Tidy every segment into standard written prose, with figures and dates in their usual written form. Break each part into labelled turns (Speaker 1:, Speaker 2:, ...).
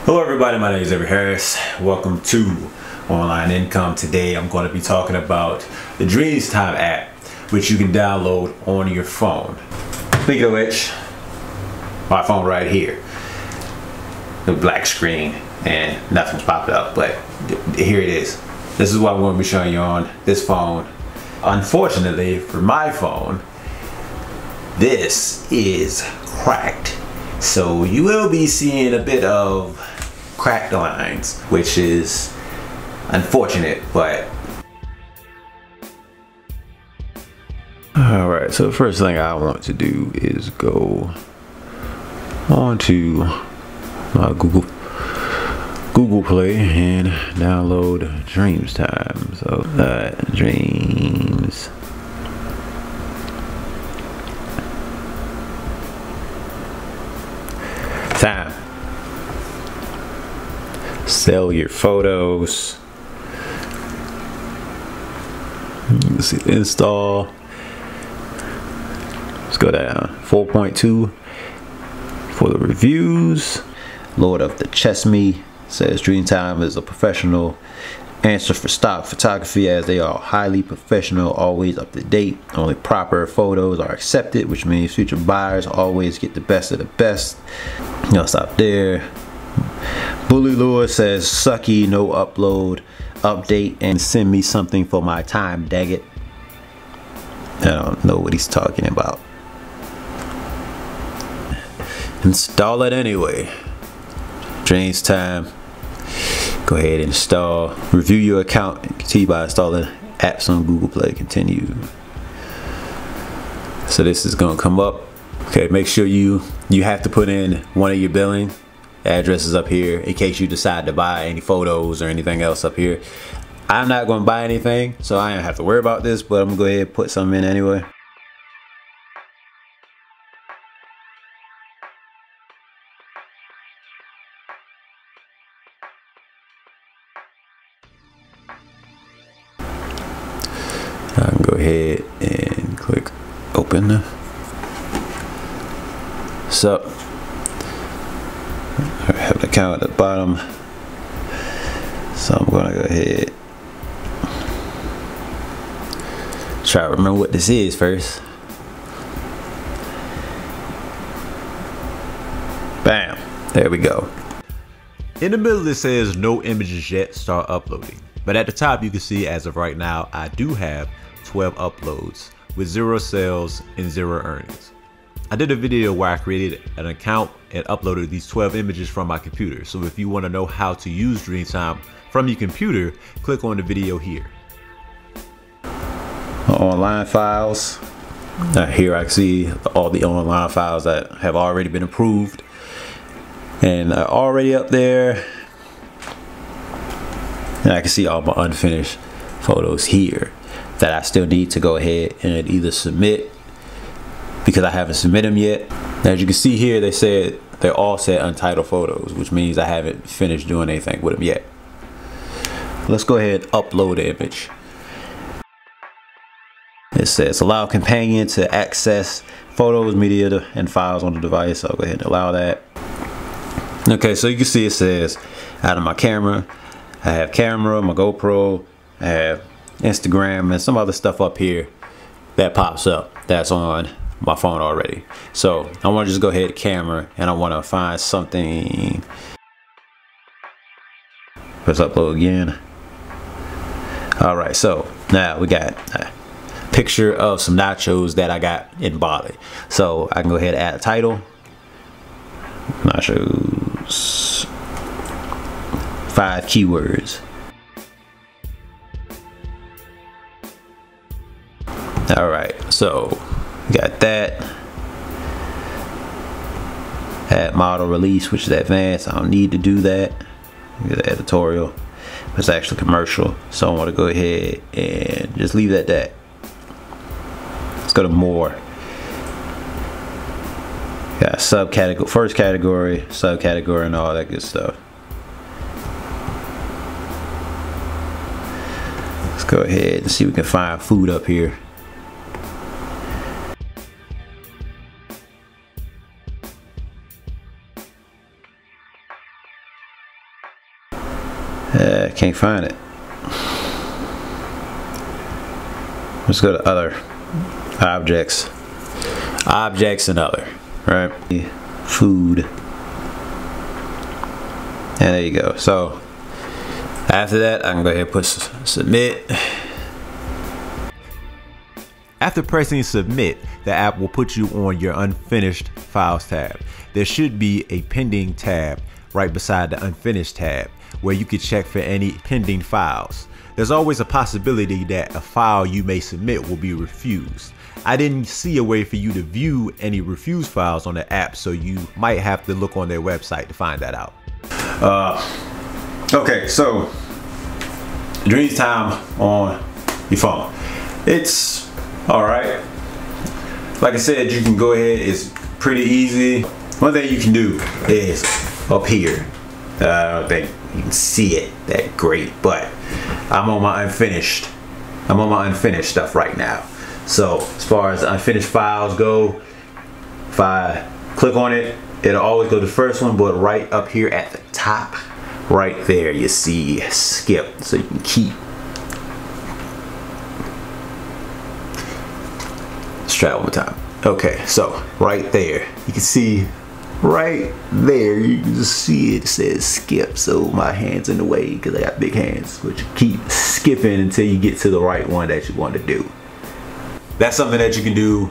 Speaker 1: Hello everybody, my name is Avery Harris. Welcome to Online Income. Today I'm going to be talking about the Dreamstime app, which you can download on your phone. Speaking of which, my phone right here, the black screen and nothing's popped up, but here it is. This is what I'm going to be showing you on this phone. Unfortunately for my phone, this is cracked. So you will be seeing a bit of cracked lines, which is unfortunate, but alright, so the first thing I want to do is go onto my Google Play and download Dreamstime. So Dreams Time. Sell your photos. Let's see, install. Let's go down 4.2 for the reviews. Load up the Chess Me. Says Dreamtime is a professional answer for stock photography, as they are highly professional, always up to date. Only proper photos are accepted, which means future buyers always get the best of the best. I'll stop there. Bully Lure says sucky, no upload, update, and send me something for my time, daggit. I don't know what he's talking about. Install it anyway. Dreamstime. Go ahead and install. Review your account and continue by installing apps on Google Play. Continue. So this is gonna come up. Okay, make sure you have to put in one of your billing addresses up here in case you decide to buy any photos or anything else up here. I'm not gonna buy anything, so I don't have to worry about this, but I'm gonna go ahead and put some in anyway. I can go ahead and click open. So I have an account at the bottom, so I'm gonna go ahead try to remember what this is first. Bam, there we go. In the middle it says no images yet, start uploading. But at the top you can see, as of right now, I do have 12 uploads with 0 sales and 0 earnings. I did a video where I created an account and uploaded these 12 images from my computer. So if you want to know how to use Dreamtime from your computer, click on the video here. Online files. Here I can see all the online files that have already been approved and are already up there. And I can see all my unfinished photos here that I still need to go ahead and either submit, because I haven't submitted them yet. As you can see here, they said they're all set untitled photos, which means I haven't finished doing anything with them yet. Let's go ahead and upload the image. It says allow companion to access photos, media, and files on the device. I'll go ahead and allow that. Okay, so you can see it says out of my camera. I have camera, my GoPro, I have Instagram, and some other stuff up here that pops up that's on my phone already. So I want to just go ahead to camera, and I want to find something. Let's upload again. Alright, so now we got a picture of some nachos that I got in Bali. So I can go ahead and add a title. Nachos. 5 keywords. Alright, so got that. Add model release, which is advanced. I don't need to do that. Get editorial. It's actually commercial, so I want to go ahead and just leave it at that. Let's go to more. Got subcategory, first category, subcategory, and all that good stuff. Let's go ahead and see if we can find food up here. Can't find it. Let's go to other objects. Objects and other, right? Food. And there you go. So after that, I can go ahead and put submit. After pressing submit, the app will put you on your unfinished files tab. There should be a pending tab right beside the unfinished tab where you can check for any pending files. There's always a possibility that a file you may submit will be refused. I didn't see a way for you to view any refused files on the app, so you might have to look on their website to find that out. Okay, so Dreamstime on your phone. It's all right. Like I said, you can go ahead. It's pretty easy. One thing you can do is up here. I don't think you can see it that great, but I'm on my unfinished stuff right now. So as far as unfinished files go, if I click on it, it'll always go to the first one, but right up here at the top, right there, you see skip, so you can keep. Let's try it one more time. Okay, so right there, you can see right there, you can just see it says skip. So my hand's in the way because I got big hands, but you keep skipping until you get to the right one that you want to do. That's something that you can do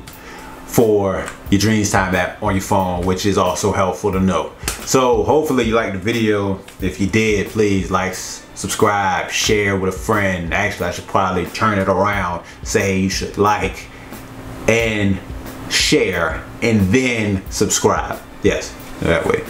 Speaker 1: for your Dreamstime app on your phone, which is also helpful to know. So hopefully you liked the video. If you did, please like, subscribe, share with a friend. Actually, I should probably turn it around, say you should like and share and then subscribe. Yes, that way.